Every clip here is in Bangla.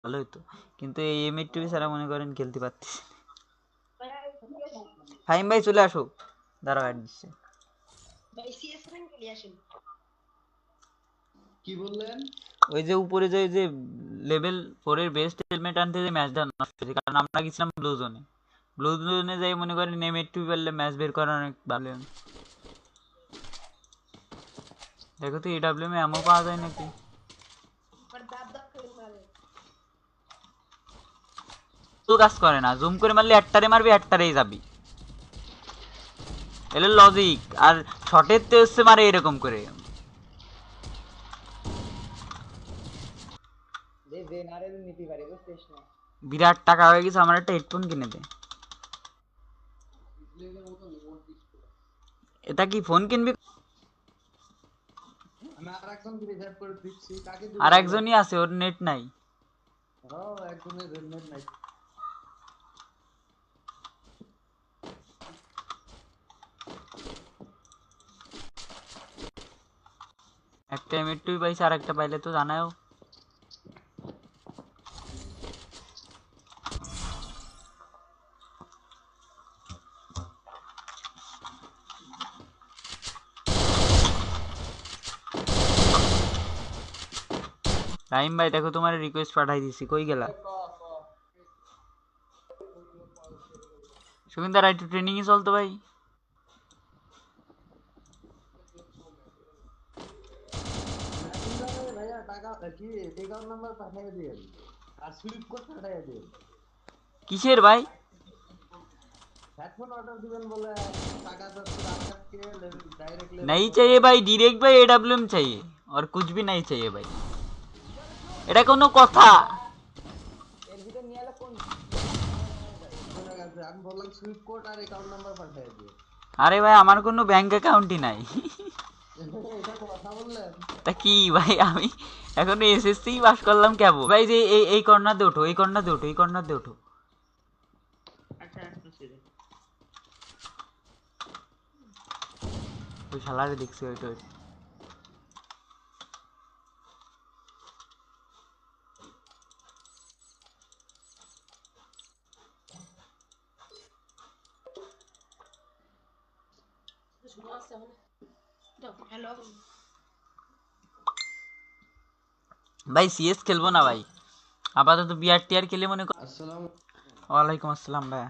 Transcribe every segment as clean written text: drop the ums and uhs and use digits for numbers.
ভালোই তো, কিন্তু এই M82 ছাড়া মনে করেন খেলতে পারতেছি। ফাহিম ভাই চলে আসো, দাঁড়াও অ্যাড দিচ্ছে। কি বললেন? ওই যে উপরে যে লেভেল 4 এর বেস্ট হেলমেট আনতে যে ম্যাচটা নষ্ট হয়েছে, কারণ আমরা গেছিলাম ব্লু জোনে। ব্লু জোনে যাই মনে করেন M82 পারলে ম্যাচ বের করা অনেক ভালো। দেখো তো AWM এ এমও পাওয়া যায় নাকি। তো কাজ করে না, জুম করে মারলে একটারে মারবি, একটারেই যাবি, এলে লজিক। আর শটের তে হচ্ছে মারে এরকম করে। বিরাট টাকা হয়ে গেছে, আমার একটা হেডফোন কিনে দে। এটা কি ফোন কিনবি? আমি আরেকজনকে রিভাইভ করে দিচ্ছি, কাকে দিব আর বলো? একজনই আছে, ওর নেট নাই। একজনের হেলমেট নাই। একটা M82 পাইছে, আর একটা পাইলে তো জানাও। রাহিম ভাই দেখো, তোমার রিকোয়েস্ট পাঠাই দিছি, কই গেলা? সুবিন্দার একটু ট্রেনিং এ চলতো ভাই। মেসেঞ্জারে ভাইয়া টাকা কি অ্যাকাউন্ট নাম্বার পাঠিয়ে দিন আর সুইপ কোড পাঠিয়ে দিন। কিসের ভাই? হেডফোন অর্ডার দিবেন বলে টাকা যাচ্ছে আমার কাছে, ডাইরেক্ট লেভেল नहीं 4 चाहिए পাঠাই भाई, দিন। डायरेक्ट भाई AWM चाहिए, और कुछ भी नहीं चाहिए भाई। এটা কোনো কথা? শুনে গেছে, আমি বললাম সুইপ কোড আর অ্যাকাউন্ট নাম্বার পাঠিয়ে দিন। আরে ভাই আমার কোনো ব্যাংক অ্যাকাউন্টই নাই। এটা কথা বললেন? তা কি ভাই, আমি এখন এসএসসি পাস করলাম কেবল ভাই। যে এই কর্নার দিয়ে ওঠো, এই কর্নার দিয়ে ওঠো, এই কর্নার দিয়ে ওঠো। ওই শালারে দেখছি, ওইটা ওইটা। ভাই সিএস খেলবো না ভাই, আপাতত বিআরটিআর খেলে মনে কর। আসসালাম। ওয়ালাইকুম আসসালাম ভাই।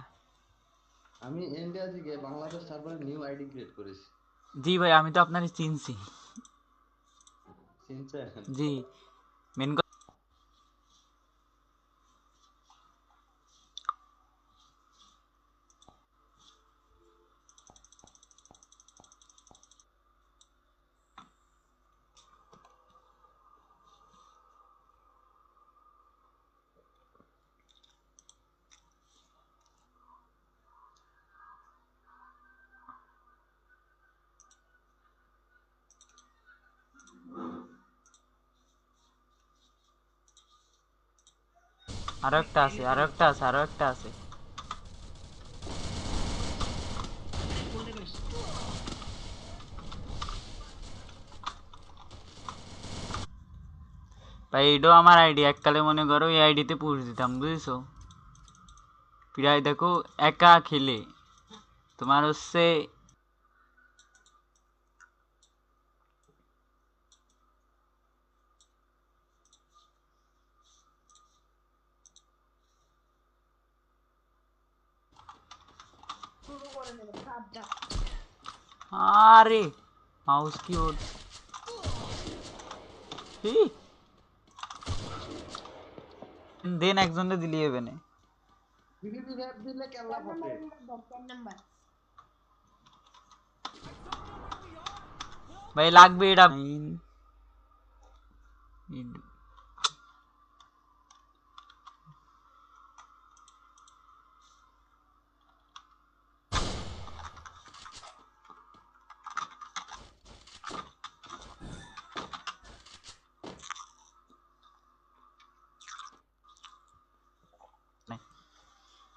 আমি ইন্ডিয়া থেকে বাংলাদেশ সার্ভারে নিউ আইডি ক্রিয়েট করেছি। জি ভাই, আমি তো আপনার চিনছি। চিনছেন? জি, মেন। আরো একটা আছে, আরো একটা আছে, আরো একটা আছে। ভাই এটাও আমার আইডি, এককালে মনে করো এই আইডিতে পুশ দিতাম, বুঝেছো? প্রায় দেখো একা খেলে তোমার হচ্ছে। আরে মাউস কিবোর্ড দেন একজনকে দিলি হবে না ফ্রি রিভাইভ দিলে কেল্লা ফটে। ভাই, লাগবে এটা।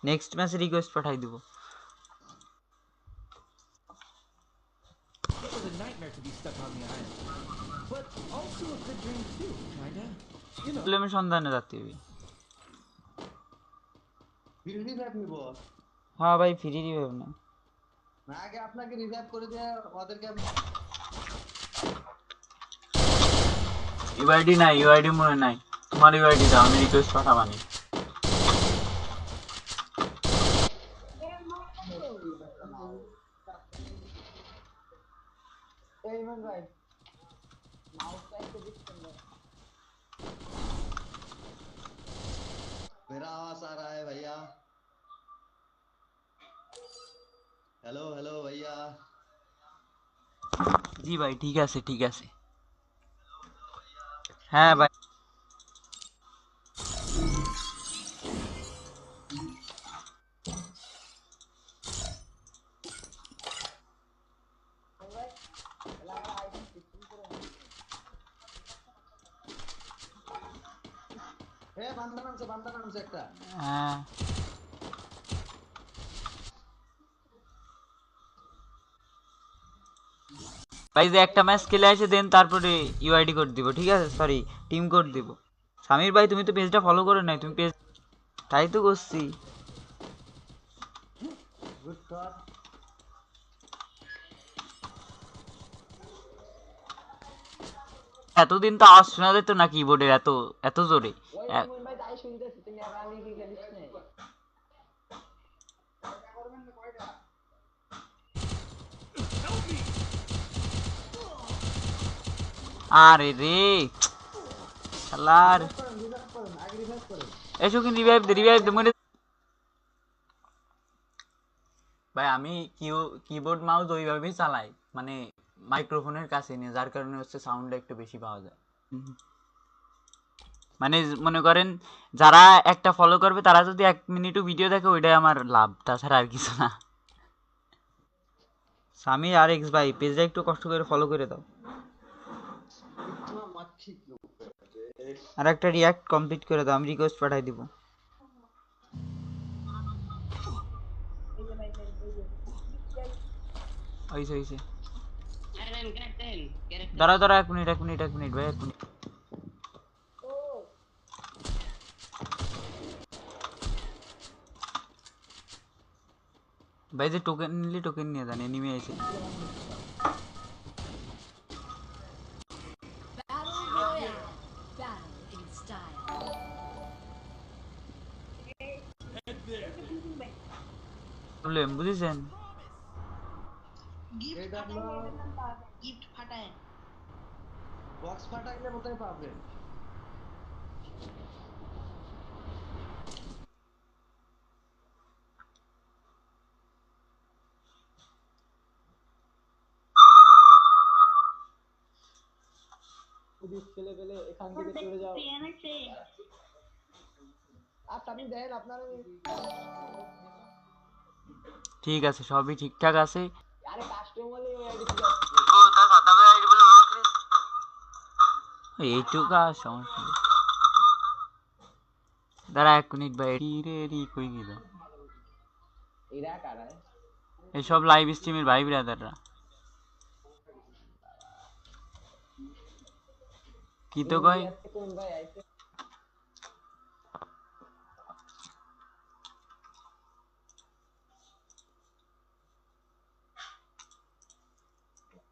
নেক্সট ম্যাচে রিকোয়েস্ট পাঠাই দিব। It was a nightmare to be stuck on the island, but also a good dream too, kinda. You know. প্রবলেমের সন্ধানে যাতে হবে। ফ্রি রিভাইভ নিব হ্যাঁ ভাই ফ্রি রিভাইভ না। না, আগে আপনাকে রিভাইভ করে দিয়ে ওদেরকে ইউআইডি নাই, ইউআইডি মনে নাই। তোমার ইউআইডি দাও, আমি রিকোয়েস্ট পাঠাবানি। এই ইমন ভাই মাউসটা একটু দিচ্ছেন না। मेरा आवाज आ रहा है भैया? हेलो हेलो भैया। জি ভাই ঠিক আছে ঠিক আছে। হ্যাঁ ভাই ए बांदा नामছে একটা। হ্যাঁ ভাই যে একটা ম্যাচ খেলে আসে দেন তারপরে ইউআইডি কোড দিব, ঠিক আছে? সরি, টিম কোড দিব। সামির ভাই তুমি তো পেজটা ফলো করে নাই, তুমি পেজ তাই তো করছি। Good shot. এতদিন তো আওয়াজ শোনা যেত না কিবোর্ডের এত এত জোরে। ওই ইমন ভাই তাই শুনতেছি তুমি আর আমি কি খেলিস নাই আরে রে শালার, রিভাইভ করেন আগে রিভাইভ করেন। এসো কিন্তু রিভাইভ দে মনে। ভাই আমি কিবোর্ড মাউস ওইভাবেই চালাই, মানে মাইক্রোফোনের কাছে নিয়ে, যার কারণে হচ্ছে সাউন্ডটা একটু বেশি পাওয়া যায়। মানে মনে করেন যারা একটা ফলো করবে তারা যদি 1 মিনিটও ভিডিও দেখে ওইটাই আমার লাভ, তাছাড়া আর কিছু না। সামি আর এক্স ভাই পেজটা একটু কষ্ট করে ফলো করে দাও। इतना मत खींचो। আর একটা রিয়াক্ট কমপ্লিট করে দাও, আমি রিকোয়েস্ট পাঠাই দিব। হইছে দাঁড়াও 1 মিনিট ভাই 1 মিনিট। ভাই যে টোকেন নিলে টোকেন নিয়ে যান, এনিমি আছে। Battle Royale. Battle in style. Problem বুঝেছেন? এটা হলো গিফট ফাটায় বক্স ফাটাইলে কোথায় পাবেন? পুলিশ ছেলে পেলে এখান থেকে চলে যাও এনেছে আর আপনি দেন আপনার ঠিক আছে, সবই ঠিকঠাক আছে। আরে কাস্টমারই ওই আইডি এইটুকু আর সমস্যা নেই। দাঁড়া 1 মিনিট ভাই, রে কই গেল? এরা কারা এসব লাইভ স্ট্রিমের ভাই ব্রাদাররা। কি তো কয় কোন ভাই আইছে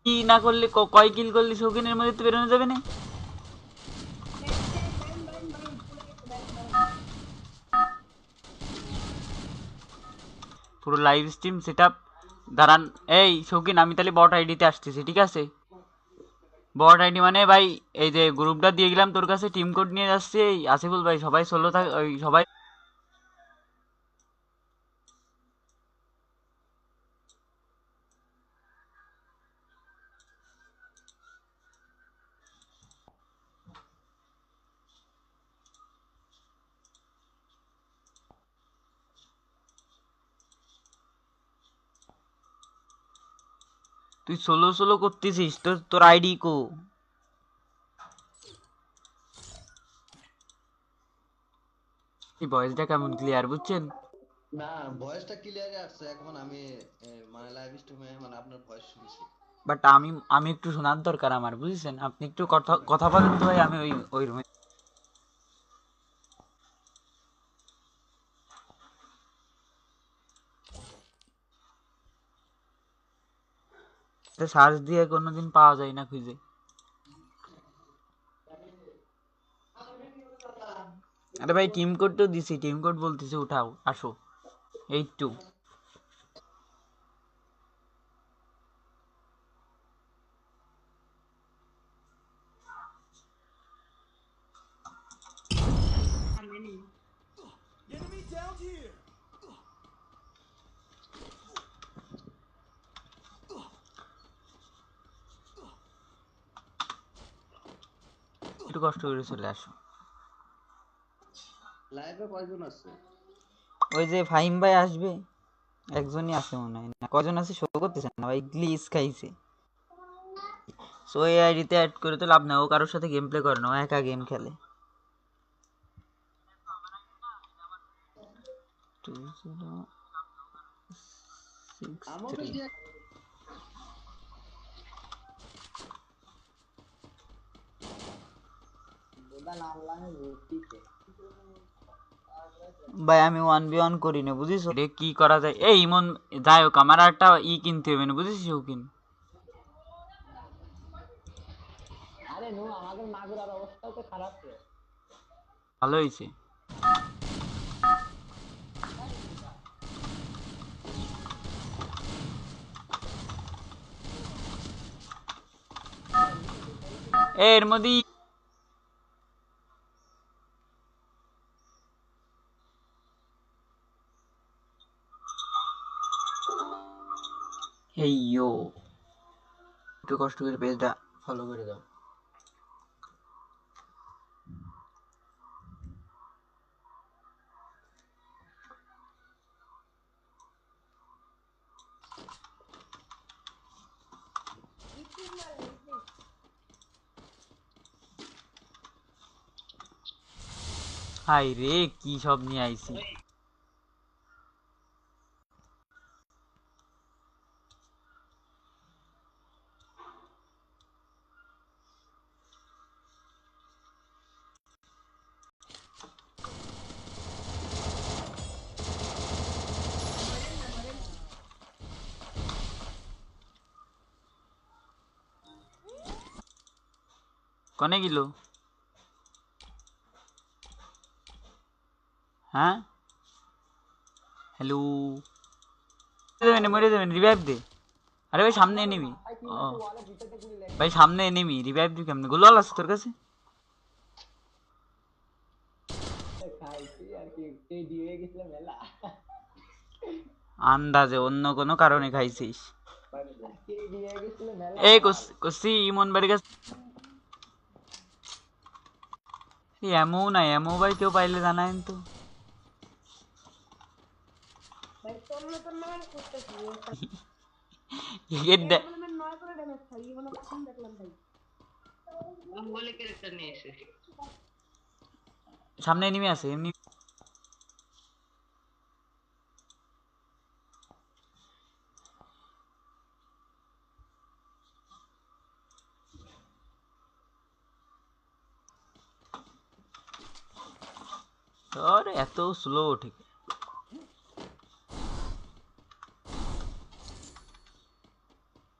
কি না করলে কয় কিল করলে শৌখিনের মধ্যে তো বেরোনো যাবে না। পুরো লাইভ স্ট্রিম সেটআপ। দাঁড়ান এই শৌখিন, আমি তাহলে বট আইডিতে আসতেছি, ঠিক আছে? বট আইডি মানে ভাই এই যে গ্রুপটা দিয়ে গেলাম তোর কাছে, টিম কোড নিয়ে যাচ্ছি। এই আসিফুল ভাই সবাই সোলো থাক, ওই সবাই তুই সোলো করতেছিস, তোর আইডি কো? এই ভয়েসটা কেমন ক্লিয়ার বুঝছেন? না, ভয়েসটা ক্লিয়ারই আসছে এখন। আমি মানে লাইভ স্ট্রিমে মানে আপনার ভয়েস শুনছি। বাট আমি একটু শোনার দরকার আমার, বুঝছেন? আপনি একটু কথা বলেন তো ভাই, আমি ওই রুমে। সার্চ দিয়ে কোনোদিন পাওয়া যায় না খুঁজে। আরে ভাই টিম কোড তো দিছি, টিম কোড বলতেছে উঠাও আসো 82। একটু কষ্ট করে চলে আসো। লাইভে কয়জন আছে? ওই যে ফাহিম ভাই আসবে, একজনই আছে মনে হয়, না কজন আছে শো করতেছে না ভাই, গ্লিচ খাইছে। সো এই আইডিতে অ্যাড করে তো লাভ না, ও কারোর সাথে গেম প্লে করে না, ও একা গেম খেলে। আমাকে 2063। যে বোধা নাম লাগে ভর্তিতে ভাই আমি 1v1 করি না বুঝিস, রে কি করা যায়। এই ইমন যাই হোক, আমার একটা কিনতে হবে না বুঝিস, শৌখিন। আরে নো আমাদের মাগুরার অবস্থা তো খারাপ রে। ভালো হয়েছে। এর মধ্যে এই ইয়ো একটু কষ্ট করে পেজটা ফলো করে দাও। হাই রে কি সব নিয়ে আইছি। কনে গেল? হ্যাঁ হ্যালো, মরে যাবেন, রিভাইভ দে। আরে ভাই সামনে এনিমি, ও বলে ভিতরে গুলি লেগে ভাই সামনে এনিমি, রিভাইভ দি কেমনে? গোলাল আছে তোর কাছে? খাইছি আর কি এই দিয়ে গেছিল মেলা আন্দাজে অন্য কোনো কারণে খাইছিস। কে দিয়ে গেছিল মেলা এই কসি ইমন বাড়ির কাছে এমও না, এমও ভাই কেউ পাইলে জানায়েন তো। ভাই তোমরা তো নয় করতেছি এর দে- আমি 9 করে ড্যামেজ খাই এখন কখন দেখলাম ভাই বলে ক্যারেক্টার নিয়ে এসে সামনে এনিমি আছে এমনি। তোর এত স্লো ঠিক।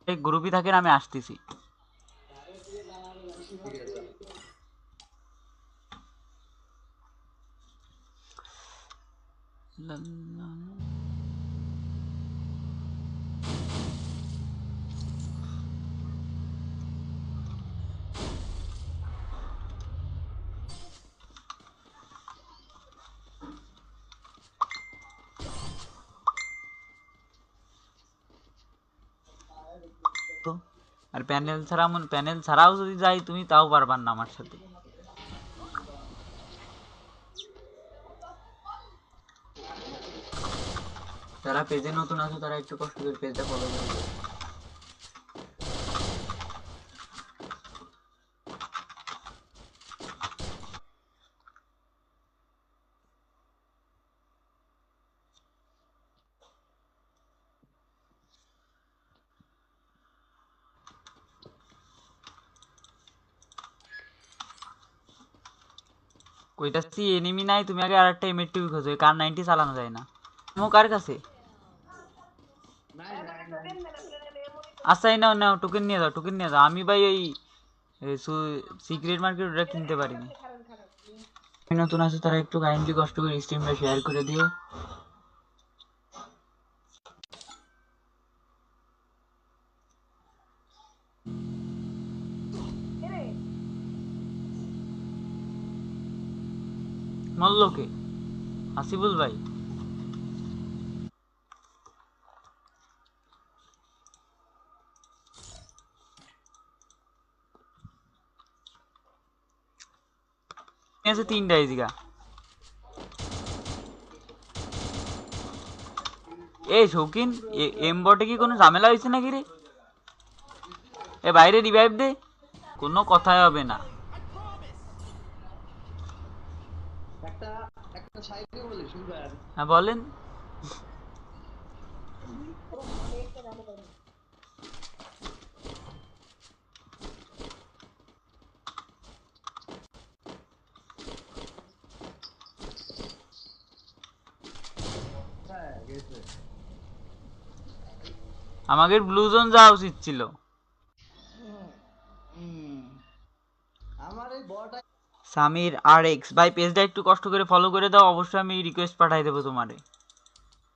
এই গ্রুপই থাকেন, আমি আসতেছি। ঠিক আছে। তো আর প্যানেল ছাড়াও যদি যাই তুমি তাও পারবার না আমার সাথে। যারা পেজে নতুন আছো তারা একটু কষ্ট করে পেজটা ফলো করবে। কইতাছি এনিমি নাই, তুমি আগে আরেকটা এমএ2 খোঁজো, কার 90 চালানো যায় না। মো কার কাছে? নাই নাই নাই আচ্ছা এই নাও নাও টোকেন নিয়ে যাও, টোকেন নিয়ে যাও। আমি ভাই এই সিক্রেট মার্কেট ওটা কিনতে পারিনি। আমি নতুন আছে তারা একটু কাইন্ডলি কষ্ট করে স্ট্রিমটা শেয়ার করে দিও। মল্লকে আসিফুল ভাই আছে 3টা এদিকা। এই শৌখিন এমবটে কি কোনো ঝামেলা হয়েছে নাকি রে? এ বাইরে রিভাইভ দে, কোনো কথাই হবে না। একটা একটা সাইডে বলি শুনবেন। হ্যাঁ বলেন। হ্যাঁ গেছে। আমাদের ব্লু জোন যাওয়া উচিত ছিল। আমার এই বড়টা সামির আর এক্স ভাই পেজটা একটু কষ্ট করে ফলো করে দাও, অবশ্যই আমি রিকোয়েস্ট পাঠাই দেবো তোমারে।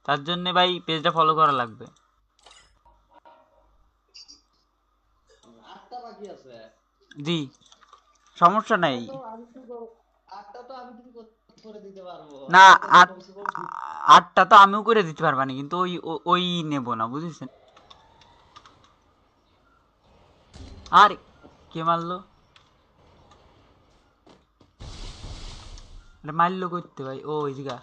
তার জন্য ভাই পেজটা ফলো করা লাগবে। 8টা বাকি আছে। জি সমস্যা নাই। তো আমি কি করব? 8টা তো আমি তুমি করে দিতে পারবো। না আমি তো কমসে কম 8টা তো আমিও করে দিতে পারবা না, কিন্তু ওই নেবো না বুঝেছেন। আর কে মারলো? মারলো করতে ভাই ও ওই জায়গা।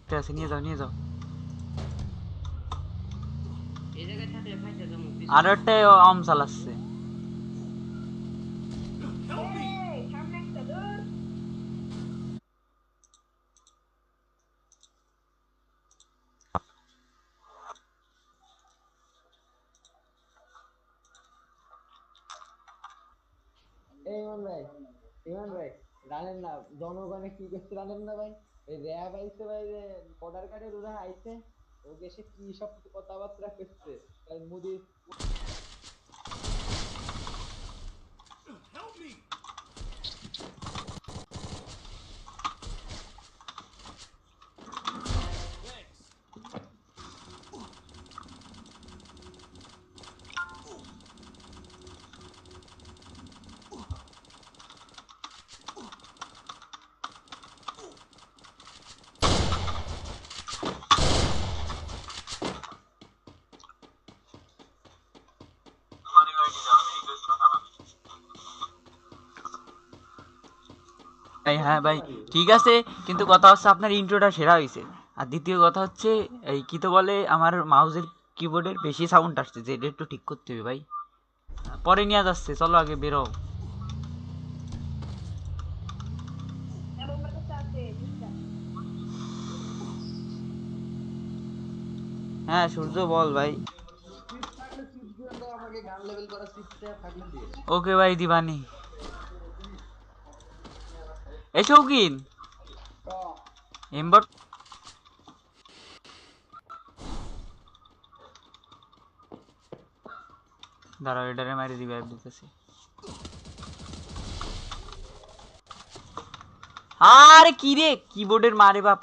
ঠিক আছে নিয়ে যাও নিয়ে যাও। এই জায়গায় থাকলে ফাইটা যাবো আর একটা আম চালাচ্ছে। এই ইমন ভাই জানেন না জনগণে কি করছে জানেন না ভাই? এই র্যাব আইছে ভাই, যে ভোটার কার্ডের ওরা আইছে, ও দেশে কি সব কথাবার্তা করছে তাই মোদি। হ্যাঁ ভাই ঠিক আছে, কিন্তু কথা হচ্ছে আপনার ইন্ট্রোটা সেরা হয়েছে। আর দ্বিতীয় কথা হচ্ছে এই কি তো বলে আমার মাউসের কিবোর্ডের বেশি সাউন্ড আসছে, যে এটা একটু ঠিক করতে হবে ভাই। পরে নিয়ে যাচ্ছে, চলো আগে বেরো। হ্যাঁ সূর্য বল ভাই। চিপস থাকলে চিপস দিয়ে দাও আমাকে, গান লেভেল করা চিপসটা থাকলে দিয়ে। ওকে ভাই দিবানি। এই শৌকিন এম্বট দাঁড়াও এটারে মারি রিভাইভ দিতেছি। আরে কি রে কিবোর্ডের মারে বাপ।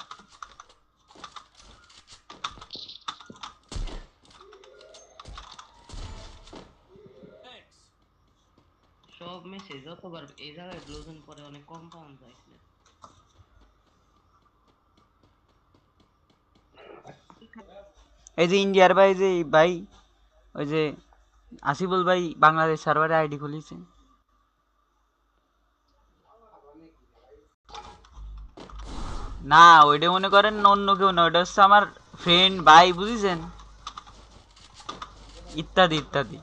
সব মেসেজ যতবার এই জায়গায় ব্লোজন পরে অনেক কম পাওয়া যায়। এই যে ইন্ডিয়ার ভাই যে ভাই ওই যে আসিফুল ভাই বাংলাদেশ সার্ভারে আইডি খুলেছে। না ওইটা মনে করেন অন্য কেউ না, ওইটা হচ্ছে আমার ফ্রেন্ড ভাই বুঝেছেন, ইত্যাদি ইত্যাদি।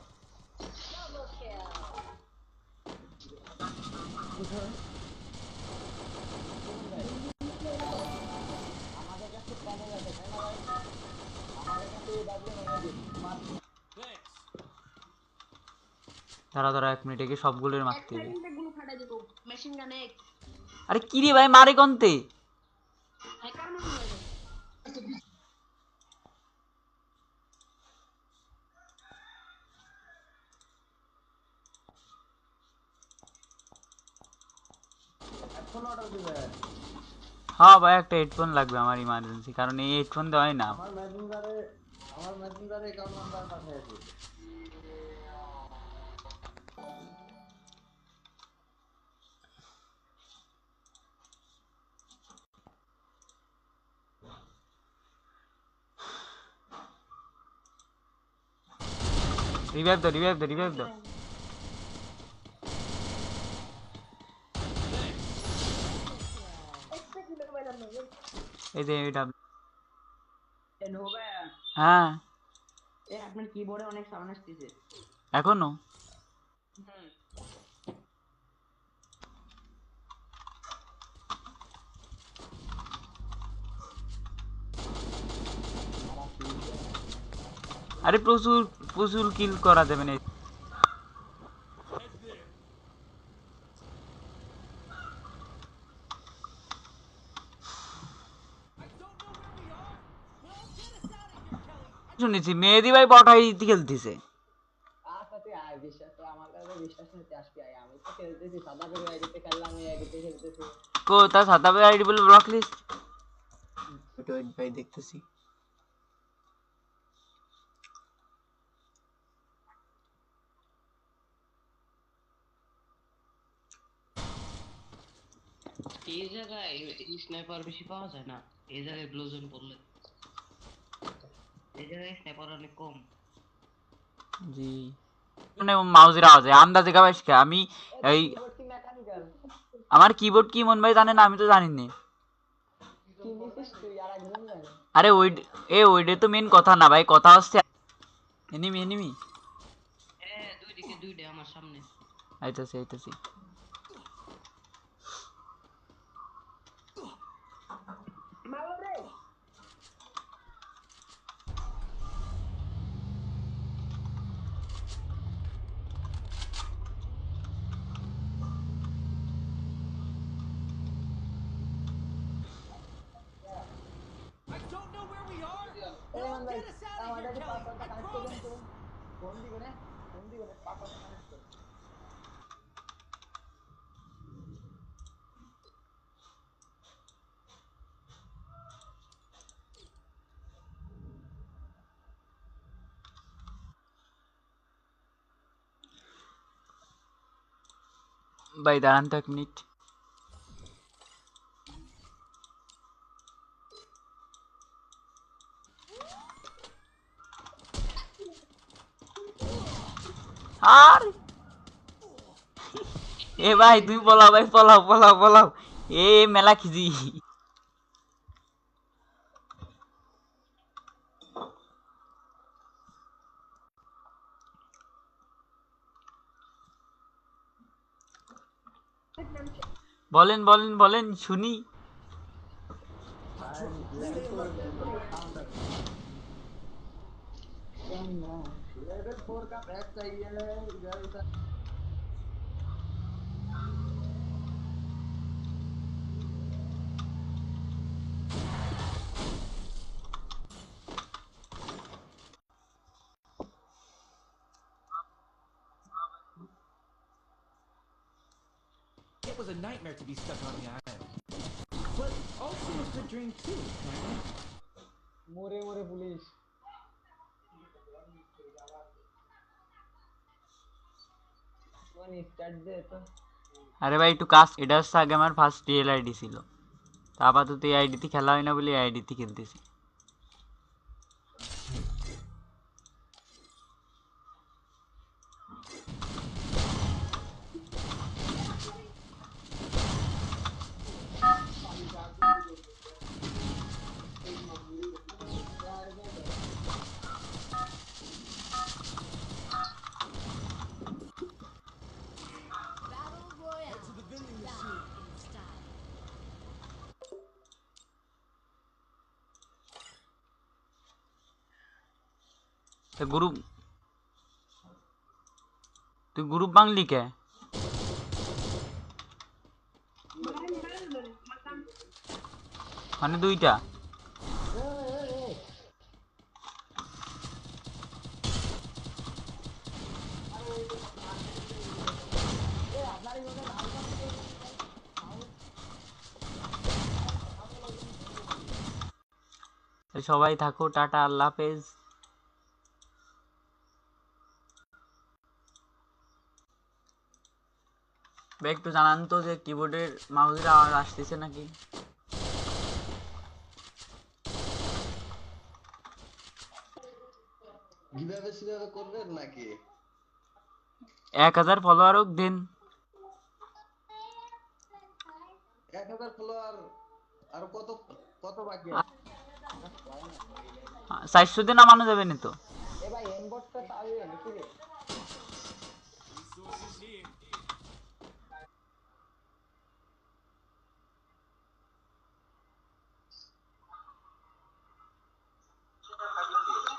দাঁড়া দাঁড়া 1 মিনিট একে সবগুলোর মারতে হবে। ফাটাই দিব মেশিন গানে আরে কি রে ভাই মারে কোনতে হ্যাকার মনে হয় এখন অর্ডার দিবেন হ্যাঁ ভাই একটা হেডফোন লাগবে আমার ইমার্জেন্সি, কারণ এই হেডফোন দেওয়া হয় না। আমার মেসেঞ্জারে অ্যাকাউন্ট নাম্বার পাঠিয়েছি। রিভাইভ দাও, রিভাইভ দাও, রিভাইভ দাও। এই যে এটা হ্যাঁ আপনার কিবোর্ডে অনেক সাউন্ড আসতেছে। এখনো আরে প্রচুর প্রচুর কিল করা যাবে না। শুনেছি মেহেদি ভাই বটাই খেলতেছে। আচ্ছা তুই আয়, বিশ্বাস তো আমার কাছে বিশ্বাস নিতে আসবি, আয় আমি তো খেলতেছি সাদা করে আইডিতে খেললাম, এই আইডিতে খেলতেছি। কো তার সাতাবে আইডি বলে ব্লক লিস্ট ওয়েট ভাই দেখতেছি। এই জায়গায় স্নাইপার বেশি পাওয়া যায় না, এই জায়গায় ব্লুজন পড়লে এই জায়গায় স্নাইপার অনেক কম। জি মানে মাউজের আওয়াজ হয় আন্দাজে গাবাইস কে আমি এই কিবোর্ড কি মেকানিক্যাল? আমার কিবোর্ড কি মন ভাই জানে না, আমি তো জানি না। কি নিছিস তুই আর একজন জানে? আরে ওইডে তো মেন কথা না ভাই, কথা হচ্ছে এনিমি এনিমি হ্যাঁ দুই দিকে দুইটা আমার সামনে। আইতাছি আইতাছি। মারো রে I don't know where we are. এই মান ভাই Get us out of আমাদের here, Kelly. পাসওয়ার্ডটা I কানেক্ট করুন promise. তো। ফোন দিবেন না, ফোন দিবেন না, পাসওয়ার্ডটা কানেক্ট করুন। ভাই দাঁড়ান তো এক মিনিট। আর এ ভাই তুই পলাও ভাই, পলাও পলাও পলাও, এ মেলা খিজি। বলেন বলেন বলেন শুনি। लेवल 4 का पैक चाहिए इधर उधर। It was a nightmare to be stuck on the island. But also a good dream too, kinda. মরে মরে পুলিশ। কোন স্টার্ট দে তো। আরে ভাই একটু কাজ, এটা হচ্ছে আগে আমার ফার্স্ট রিয়েল আইডি ছিল, তা আপাতত এই আইডিতে খেলা হয় না বলে এই আইডিতে খেলতেছি। Battle Royale. Done in style. তা গ্রুপ, তুই গ্রুপ বাংলি কে? মানে দুইটা। সবাই থাকো, টাটা, আল্লাহ হাফেজ। ভাই একটু জানান তো যে কিবোর্ডের মাউসের আওয়াজ আসতেছে নাকি? কিভাবে কিভাবে করবেন নাকি? 1000 ফলোয়ার হোক দেন। 1000 ফলোয়ার আর কত কত বাকি আছে? 400 দিয়ে নামানো যাবে না তো? এ ভাই এমবটটা চালু নাকি রে?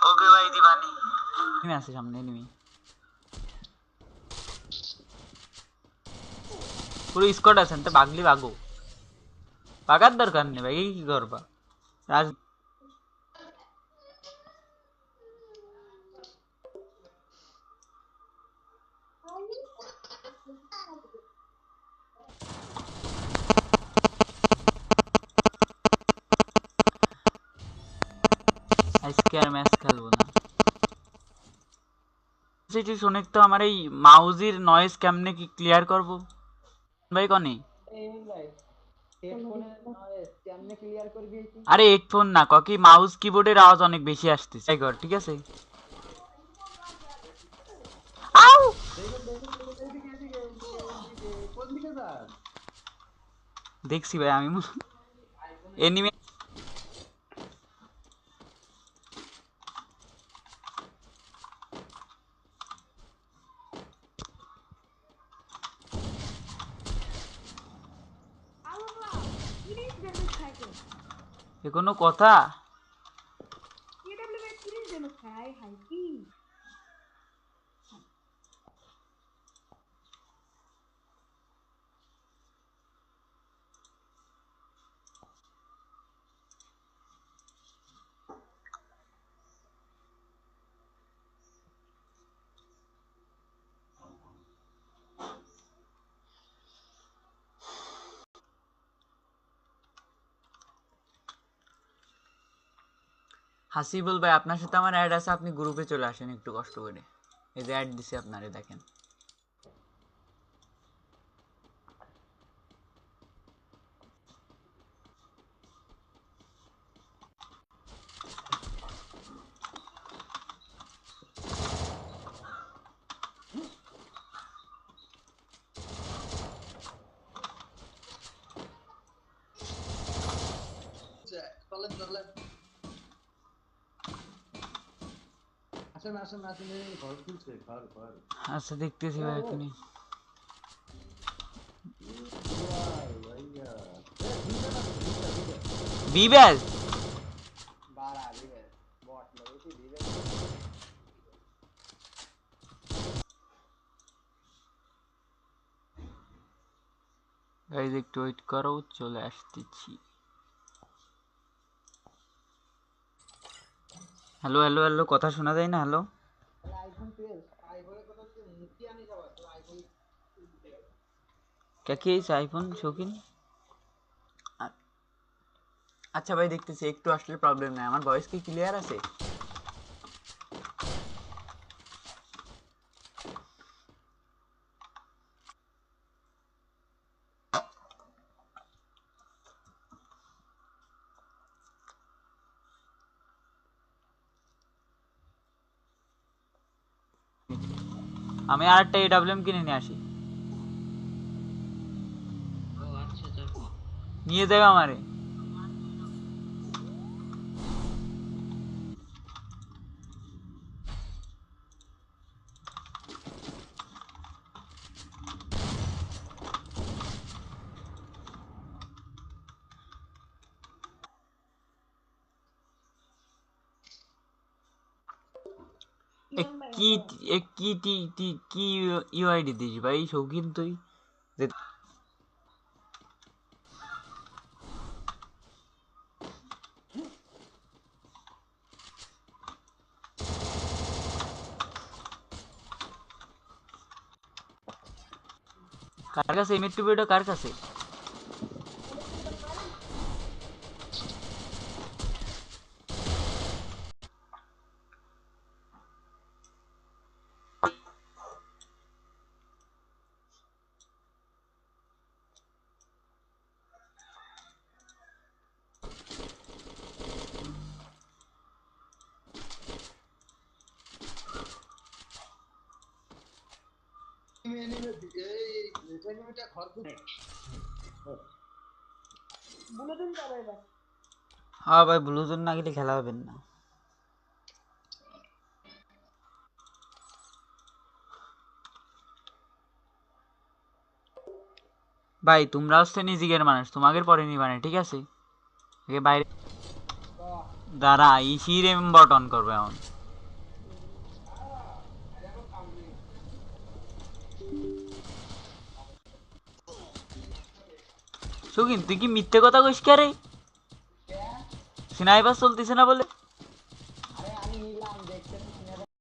ওকে ভাই দিবানি। এনিমি আছে সামনে, এনিমি পুরো স্কোয়াড আছেন তো, বাগলি বাগো, বাগার দরকার নেই ভাই, কি করবা রাজ। আজকে আর ম্যাচ খেলবো না। সেটি শুনে তো আমার এই মাউজির নয়েজ কেমনে কি ক্লিয়ার করব ভাই কনি? এই ভাই হেডফোনের নয়েজ কেমনে ক্লিয়ার করবি কি? আরে হেডফোন না, কি মাউস কিবোর্ডের আওয়াজ অনেক বেশি আসতেছে, তাই কর, ঠিক আছে? আউ কোন দিকে যান? দেখছি ভাই আমি এনিমি। আল্লাহ 30 ড্যামেজ খাইছে। এ কোনো কথা? কেডব্লিউ 30 ড্যামেজ খায়, হাই কি? হাসিবুল ভাই আপনার সাথে আমার অ্যাড আছে, আপনি গ্রুপে চলে আসেন একটু কষ্ট করে। এই যে অ্যাড দিছি আপনারে, দেখেন। চলেন চলেন, আসেন আসেন আসেন, এই ঘর খুলছে, ঘর ঘর। আচ্ছা দেখতেছি ভাই এখনই। বিবেজ বাড়া দিবে বট লাগেছি দিবে। গাইজ একটু ওয়েট করো, চলে আসতেছি। হ্যালো হ্যালো হ্যালো, কথা শোনা যায় না? হ্যালো, তাহলে আইফোন 12 আইফোনের কথা হচ্ছে মুখি আনি যাবা তো আইফোন কে কি আইফোন শৌখিন? আচ্ছা ভাই দেখতেছি, একটু আসলে প্রবলেম নাই। আমার ভয়েস কি ক্লিয়ার আছে? আমি আর একটা এডাব্লিউএম কিনে নিয়ে আসি, ও আচ্ছা যাবো। নিয়ে যাবে আমারে। এ কি কি কি ইউআইডি দিস ভাই শৌখিন তুই? কার কাছে M2 কার কাছে? এনিমিটা ঘর বুলেটিন যাবে এবার হ্যাঁ ভাই, ব্লু জোন না গেলে খেলা হবে না। ভাই তোমরা হচ্ছে নিজেদের মানুষ, তোমাদের পরে নিবানে, ঠিক আছে? আগে বাইরে দাঁড়া, ইসির বটন করবে এখন। সুগিন তুই কি মিথ্যে কথা কইস কে রে? স্নাইপার চলতেছে না বলে?